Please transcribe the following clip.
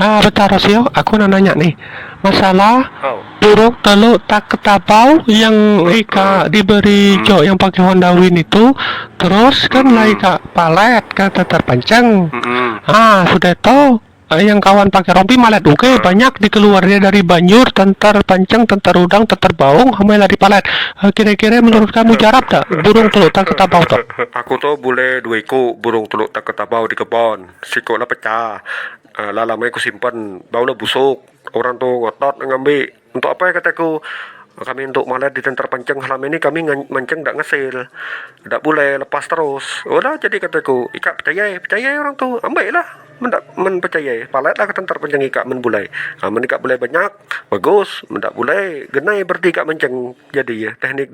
Bentar Rosio, aku nanya nih. Masalah Oh. burung teluk tak ketabau yang Ika diberi jok yang pakai Honda Win itu, terus kan lah Ika palet kata terpancang. Sudah tahu. Yang kawan pakai rompi malet oke banyak dikeluarnya dari banjur tentar pancang tentar udang tentar baung hamil di palet. Kira-kira menurut kamu jarap tak burung teluk tak ketabau tak? Aku tuh boleh dua iku burung teluk tak ketabau di kebon. Sikoknya pecah. Lama aku simpan, baunya busuk. Orang tuh ngotot ngambil. Untuk apa ya kataku? Kami untuk malah di tentar pancang halam ini kami mancing tidak ngasil. Tidak boleh lepas terus. Udah jadi kataku, ika percaya orang tuh ambil lah. Men percaya, palet lah ke tentar pancang ika men boleh. Men ika boleh banyak, bagus. Mendak boleh, genai berarti ika mancing. Jadi ya teknik